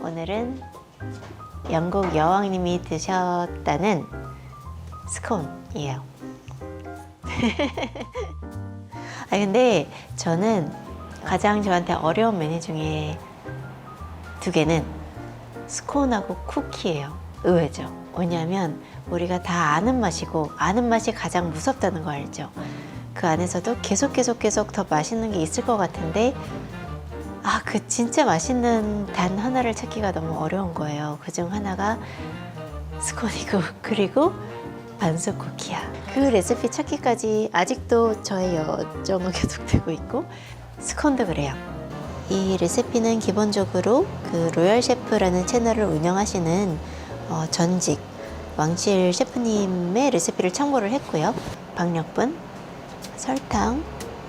오늘은 영국 여왕님이 드셨다는 스콘이에요. 근데 저는 가장 저한테 어려운 메뉴 중에 두 개는 스콘하고 쿠키예요. 의외죠. 왜냐하면 우리가 다 아는 맛이고 아는 맛이 가장 무섭다는 거 알죠? 그 안에서도 계속 더 맛있는 게 있을 것 같은데 그 진짜 맛있는 단 하나를 찾기가 너무 어려운 거예요. 그중 하나가 스콘이고 그리고 반숙 쿠키야. 그 레시피 찾기까지 아직도 저의 여정은 계속되고 있고 스콘도 그래요. 이 레시피는 기본적으로 그 로열 셰프라는 채널을 운영하시는 전직 왕실 셰프님의 레시피를 참고를 했고요. 박력분, 설탕,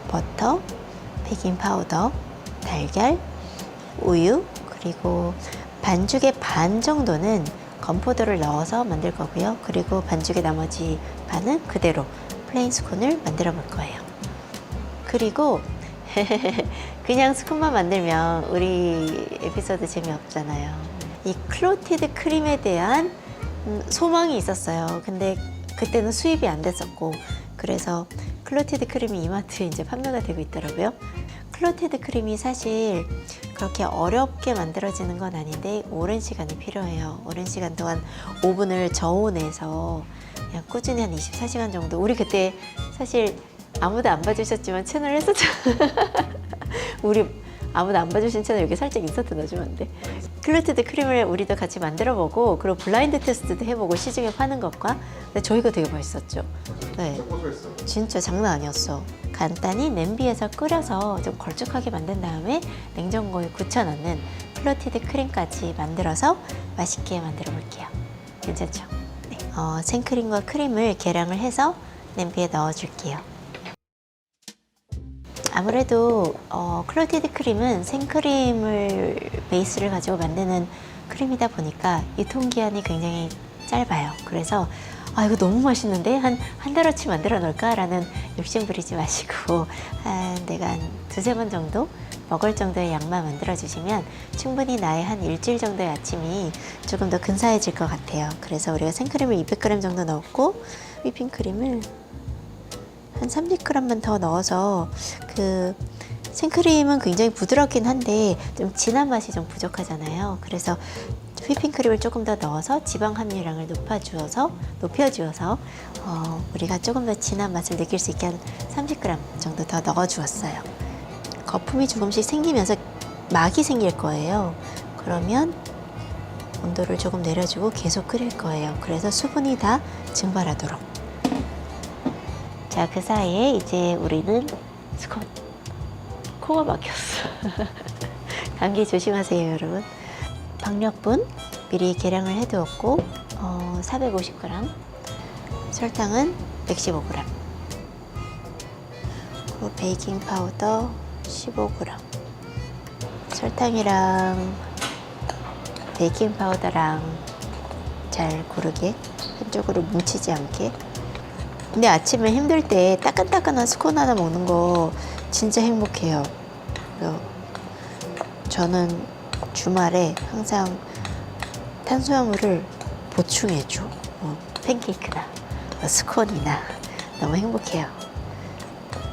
버터, 베이킹 파우더, 달걀, 우유, 그리고 반죽의 반 정도는 건포도를 넣어서 만들 거고요. 그리고 반죽의 나머지 반은 그대로 플레인 스콘을 만들어 볼 거예요. 그리고 그냥 스콘만 만들면 우리 에피소드 재미없잖아요. 이 클로티드 크림에 대한 소망이 있었어요. 근데 그때는 수입이 안 됐었고, 그래서 클로티드 크림이 이마트에 이제 판매가 되고 있더라고요. 클로티드 크림이 사실 그렇게 어렵게 만들어지는 건 아닌데 오랜 시간이 필요해요. 오랜 시간 동안 오븐을 저온해서 그냥 꾸준히 한 24시간 정도. 우리 그때 사실 아무도 안 봐주셨지만 채널 했었잖아요. 우리 아무도 안 봐주신 채널 여기 살짝 인서트 넣어주면 안 돼? 클로티드 크림을 우리도 같이 만들어보고 그리고 블라인드 테스트도 해보고 시중에 파는 것과. 근데 저희가 되게 맛있었죠. 네, 진짜 장난 아니었어. 간단히 냄비에서 끓여서 좀 걸쭉하게 만든 다음에 냉장고에 굳혀놓는 클로티드 크림까지 만들어서 맛있게 만들어 볼게요. 괜찮죠? 네. 생크림과 크림을 계량을 해서 냄비에 넣어줄게요. 아무래도 클로티드 크림은 생크림을 베이스를 가지고 만드는 크림이다 보니까 유통기한이 굉장히 짧아요. 그래서 이거 너무 맛있는데 한 달어치 만들어 놓을까라는 욕심 부리지 마시고 내가 한 두세 번 정도 먹을 정도의 양만 만들어 주시면 충분히 나의 한 일주일 정도의 아침이 조금 더 근사해질 것 같아요. 그래서 우리가 생크림을 200g 정도 넣었고 휘핑크림을 한 30g만 더 넣어서, 그 생크림은 굉장히 부드럽긴 한데 좀 진한 맛이 좀 부족하잖아요. 그래서 휘핑크림을 조금 더 넣어서 지방 함유량을 높여주어서 우리가 조금 더 진한 맛을 느낄 수 있게 한 30g 정도 더 넣어주었어요. 거품이 조금씩 생기면서 막이 생길 거예요. 그러면 온도를 조금 내려주고 계속 끓일 거예요. 그래서 수분이 다 증발하도록. 자, 그 사이에 이제 우리는 스콘. 코가 막혔어. 감기 조심하세요, 여러분. 박력분 미리 계량을 해두었고 450g, 설탕은 115g, 그리고 베이킹 파우더 15g. 설탕이랑 베이킹 파우더랑 잘 고르게 한쪽으로 뭉치지 않게. 근데 아침에 힘들 때 따끈따끈한 스콘 하나 먹는 거 진짜 행복해요. 저는 주말에 항상 탄수화물을 보충해줘. 팬케이크나 스콘이나 너무 행복해요.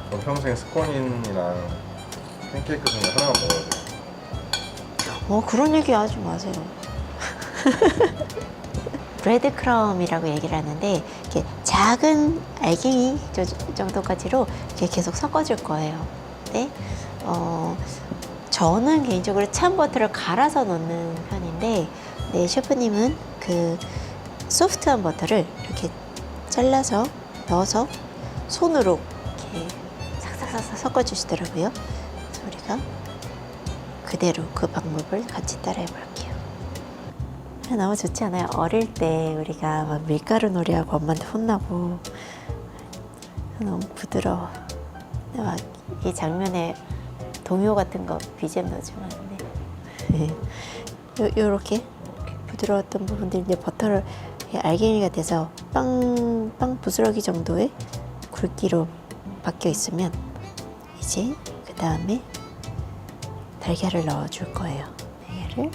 그럼 평생 스콘이랑 팬케이크 중에 하나만 먹어야 돼요? 그런 얘기 하지 마세요. 브레드 크럼이라고 얘기를 하는데 이렇게 작은 알갱이 정도까지로 이렇게 계속 섞어줄 거예요. 네? 저는 개인적으로 찬 버터를 갈아서 넣는 편인데, 네, 셰프님은 그 소프트한 버터를 이렇게 잘라서 넣어서 손으로 이렇게 싹싹싹 섞어주시더라고요. 그래서 우리가 그대로 그 방법을 같이 따라해 볼게요. 너무 좋지 않아요? 어릴 때 우리가 막 밀가루 놀이하고 엄마한테 혼나고 너무 부드러워. 막 이 장면에 동요 같은 거 BGM 넣어주면 안 돼. 요렇게 부드러웠던 부분들이 이제 버터를 알갱이가 돼서 빵 부스러기 정도의 굵기로 바뀌어 있으면 이제 그 다음에 달걀을 넣어줄 거예요. 달걀을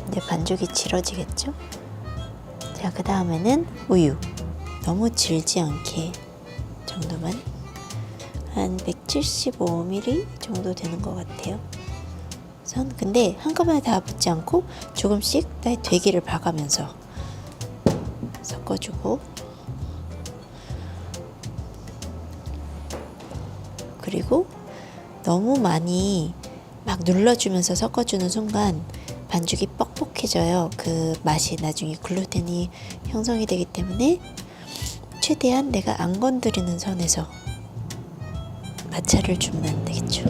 이제 반죽이 질어지겠죠? 자, 그 다음에는 우유. 너무 질지 않게 정도만. 한 175ml 정도 되는 것 같아요. 근데 한꺼번에 다 붓지 않고 조금씩 되기를 봐가면서 섞어주고, 그리고 너무 많이 막 눌러주면서 섞어주는 순간 반죽이 뻑뻑해져요. 그 맛이 나중에 글루텐이 형성이 되기 때문에 최대한 내가 안 건드리는 선에서 마찰을 주면 안 되겠죠.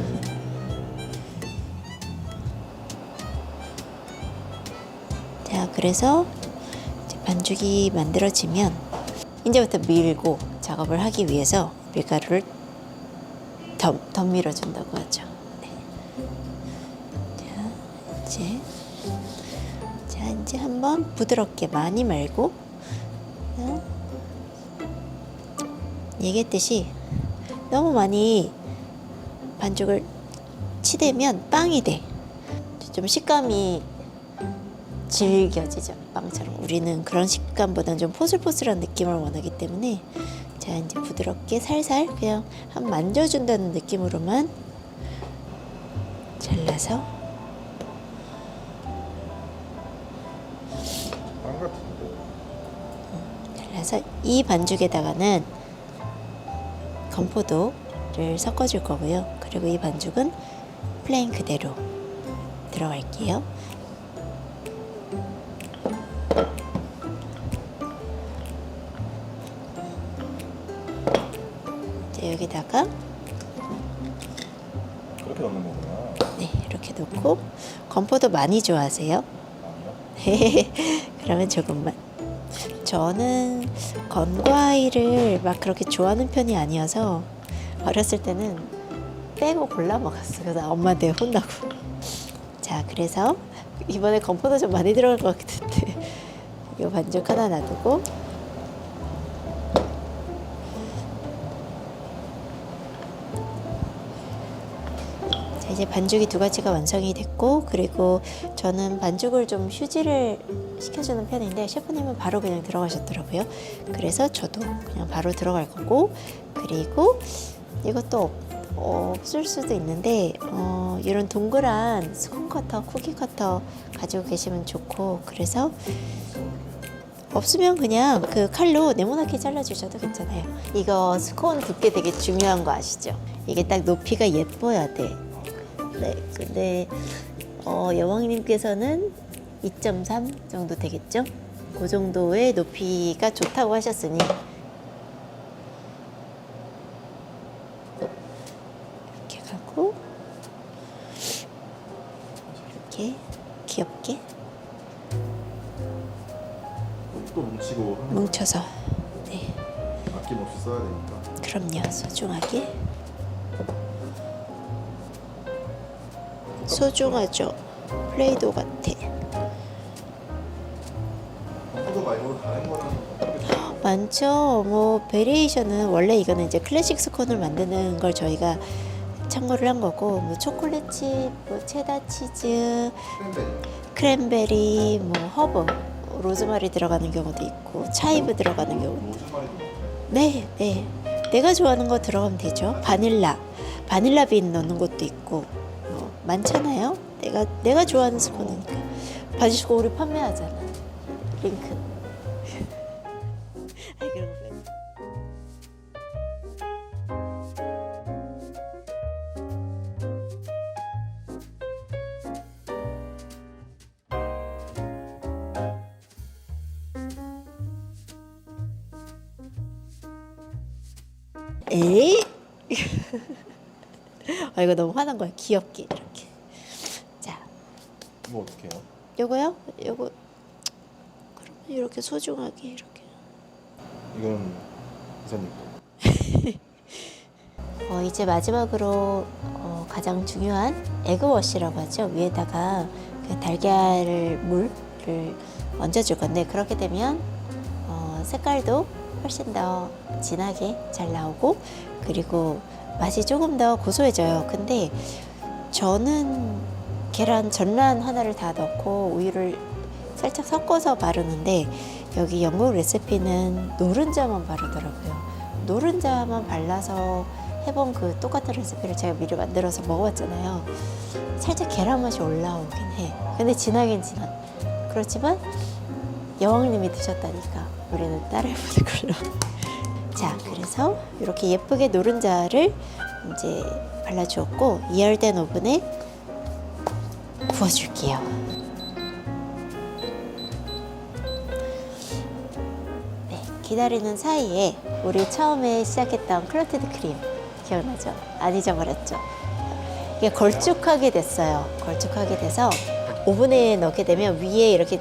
자, 그래서 이제 반죽이 만들어지면 이제부터 밀고 작업을 하기 위해서 밀가루를 더 밀어준다고 하죠. 네. 자, 이제 한번 부드럽게, 많이 말고, 얘기했듯이 너무 많이 반죽을 치대면 빵이 돼. 좀 식감이 질겨지죠. 빵처럼. 우리는 그런 식감보다는 좀 포슬포슬한 느낌을 원하기 때문에, 자, 이제 부드럽게 살살 그냥 한 만져준다는 느낌으로만 잘라서. 빵 같은데. 잘라서 이 반죽에다가는 건포도를 섞어줄 거고요. 그리고 이 반죽은 플레인 그대로 들어갈게요. 자, 여기다가 그렇게 넣는 거구나. 네, 이렇게 넣고. 건포도 많이 좋아하세요? 아니요? 그러면 조금만. 저는 건과일을 막 그렇게 좋아하는 편이 아니어서 어렸을 때는 빼고 골라 먹었어요. 그래서 엄마한테 혼나고. 자, 그래서 이번에 건포도 좀 많이 들어갈 것 같은데 이 반죽 하나 놔두고, 자, 이제 반죽이 두 가지가 완성이 됐고, 그리고 저는 반죽을 좀 휴지를 시켜주는 편인데 셰프님은 바로 그냥 들어가셨더라고요. 그래서 저도 그냥 바로 들어갈 거고, 그리고 이것도 없을 수도 있는데 이런 동그란 스콘 커터, 쿠키 커터 가지고 계시면 좋고, 그래서 없으면 그냥 그 칼로 네모나게 잘라주셔도 괜찮아요. 이거 스콘 두께 되게 중요한 거 아시죠? 이게 딱 높이가 예뻐야 돼. 네, 근데 여왕님께서는 2.3 정도 되겠죠? 그 정도의 높이가 좋다고 하셨으니 이렇게 가고, 이렇게 귀엽게 또 뭉치고 하는 거야. 뭉쳐서. 네, 아낌없이 써야 되니까. 그럼요. 소중하게. 소중하죠. 플레이도 같아. 건포도 말고 다른 거는 어떻게 써요? 많죠. 뭐 베리에이션은 원래 이거는 이제 클래식 스콘을 만드는 걸 저희가 참고를 한 거고, 뭐 초콜릿 칩, 뭐 체다 치즈, 크랜베리, 뭐 허브, 로즈마리 들어가는 경우도 있고, 차이브 들어가는 경우도 있고. 로즈마리도 넣어요? 네, 네. 내가 좋아하는 거 들어가면 되죠. 바닐라 빈 넣는 것도 있고, 많잖아요. 내가 좋아하는 스콘이니까. 봐주시고, 우리 판매하잖아. 링크. 아이, 그런 거 빼고. 에이? 이거 너무 화난 거야. 귀엽게 이렇게. 자, 이거 어떻게 해요? 요거요? 요거 그러면 이렇게 소중하게 이렇게. 이건 이사님 거. 이제 마지막으로 가장 중요한 에그워시라고 하죠. 위에다가 그 달걀 물을 얹어줄 건데 그렇게 되면 색깔도 훨씬 더 진하게 잘 나오고 그리고 맛이 조금 더 고소해져요. 근데 저는 계란 전란 하나를 다 넣고 우유를 살짝 섞어서 바르는데 여기 영국 레시피는 노른자만 바르더라고요. 노른자만 발라서 해본 그 똑같은 레시피를 제가 미리 만들어서 먹어봤잖아요. 살짝 계란 맛이 올라오긴 해. 근데 진하긴 진한. 그렇지만 여왕님이 드셨다니까 우리는 따라해보는 걸로. 자, 그래서 이렇게 예쁘게 노른자를 이제 발라주었고 2열된 오븐에 구워줄게요. 네, 기다리는 사이에 우리 처음에 시작했던 클로티드 크림 기억나죠? 안 잊어버렸죠? 이게 걸쭉하게 됐어요. 걸쭉하게 돼서 오븐에 넣게 되면 위에 이렇게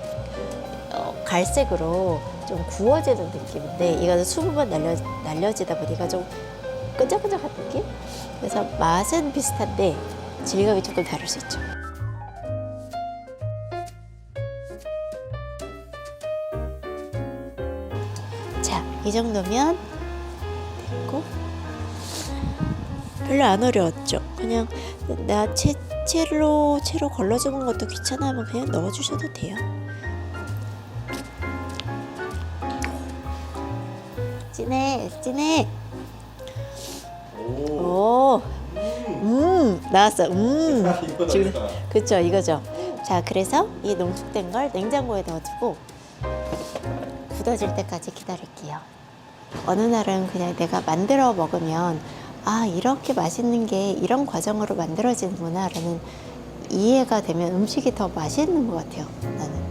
갈색으로 좀 구워지는 느낌인데 이거는 수분만 날려지다 보니까 좀 끈적끈적한 느낌? 그래서 맛은 비슷한데 질감이 조금 다를 수 있죠. 자, 이 정도면 됐고 별로 안 어려웠죠. 그냥 나 채로 걸러주는 것도 귀찮아하면 그냥 넣어주셔도 돼요. 진해. 오, 나왔어. 이거 지금 나왔다. 그쵸, 이거죠. 자, 그래서 이 농축된 걸 냉장고에 넣어두고 굳어질 때까지 기다릴게요. 어느 날은 그냥 내가 만들어 먹으면 아, 이렇게 맛있는 게 이런 과정으로 만들어지는구나라는 이해가 되면 음식이 더 맛있는 것 같아요. 나는.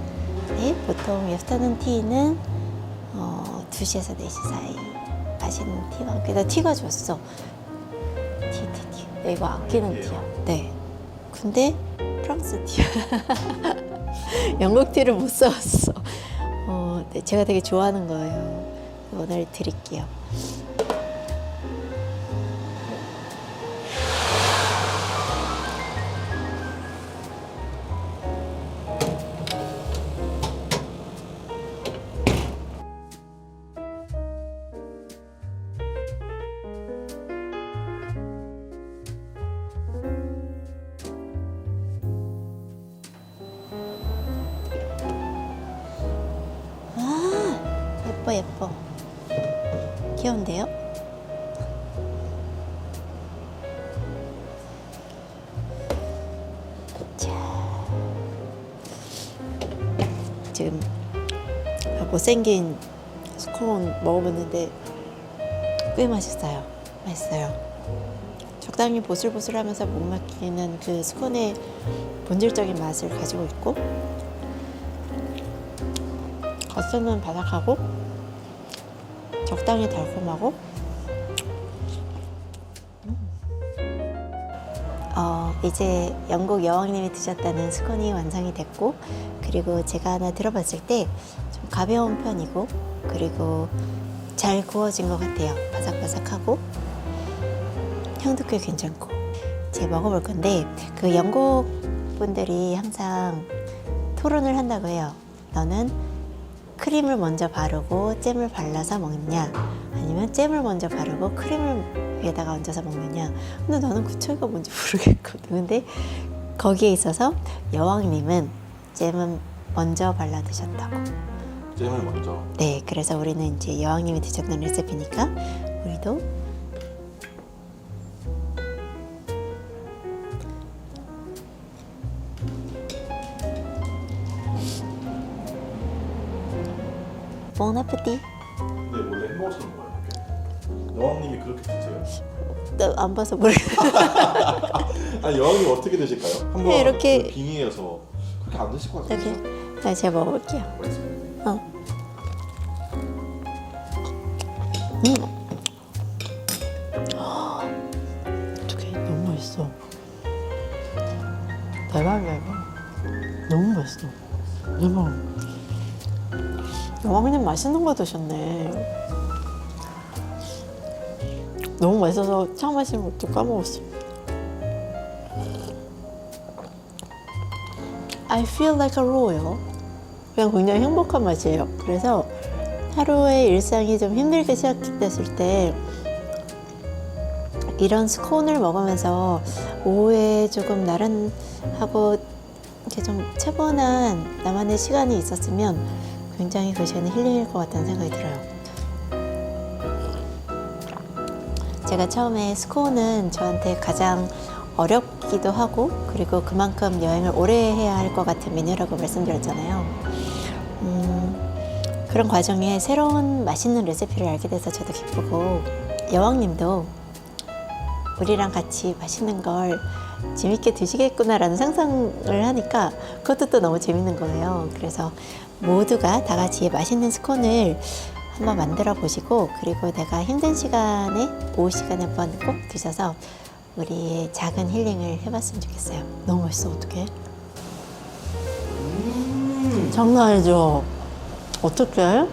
네, 보통 애프터눈 티는 2시에서 4시 사이 마시는 티가 게다가 티가 줬어. 티. 네, 이거 아끼는 티야. 네. 근데 프랑스 티야. 영국 티를 못 써왔어. 네, 제가 되게 좋아하는 거예요. 오늘 드릴게요. 예뻐. 귀여운데요? 자, 지금 못생긴 스콘 먹어봤는데 꽤 맛있어요. 적당히 보슬보슬하면서 못 막히는 그 스콘의 본질적인 맛을 가지고 있고 겉은 바삭하고 적당히 달콤하고 이제 영국 여왕님이 드셨다는 스콘이 완성이 됐고 그리고 제가 하나 들어봤을 때 좀 가벼운 편이고 그리고 잘 구워진 것 같아요. 바삭바삭하고 향도 꽤 괜찮고 제가 먹어볼 건데 그 영국 분들이 항상 토론을 한다고 해요. 너는 크림을 먼저 바르고 잼을 발라서 먹느냐 아니면 잼을 먼저 바르고 크림을 위에다가 얹어서 먹느냐. 근데 나는 그 차이가 뭔지 모르겠거든. 근데 거기에 있어서 여왕님은 잼은 먼저 발라 드셨다고. 잼을 먼저. 네, 그래서 우리는 이제 여왕님이 드셨던 레시피니까 우리도 bon appétit. 근데 원래 햄버거처럼 먹어요. 이렇게. 여왕님이 그렇게 드세요? 안 봐서 모르겠어. 아니 여왕님 어떻게 드실까요? 한번 네, 이렇게. 그 빙의해서 그렇게 안 드실 것 같아요. 이렇게. 제가 먹어볼게요. 어떡해, 너무 맛있어. 대박. 너무 맛있어. 대박. 여왕님 맛있는 거 드셨네. 너무 맛있어서 처음 마시는 것도 까먹었어. I feel like a royal. 그냥 굉장히 행복한 맛이에요. 그래서 하루의 일상이 좀 힘들게 시작됐을 때 이런 스콘을 먹으면서 오후에 조금 나른하고 이렇게 좀 차분한 나만의 시간이 있었으면 굉장히 그 시간이 힐링일 것 같다는 생각이 들어요. 제가 처음에 스콘은 저한테 가장 어렵기도 하고 그리고 그만큼 여행을 오래 해야 할 것 같은 메뉴라고 말씀드렸잖아요. 그런 과정에 새로운 맛있는 레시피를 알게 돼서 저도 기쁘고 여왕님도 우리랑 같이 맛있는 걸 재밌게 드시겠구나라는 상상을 하니까 그것도 또 너무 재밌는 거예요. 그래서 모두가 다 같이 맛있는 스콘을 한번 만들어 보시고 그리고 내가 힘든 시간에 오후 시간에 한번 꼭 드셔서 우리의 작은 힐링을 해봤으면 좋겠어요. 너무 맛있어. 어떡해? 장난 아니죠? 어떡해?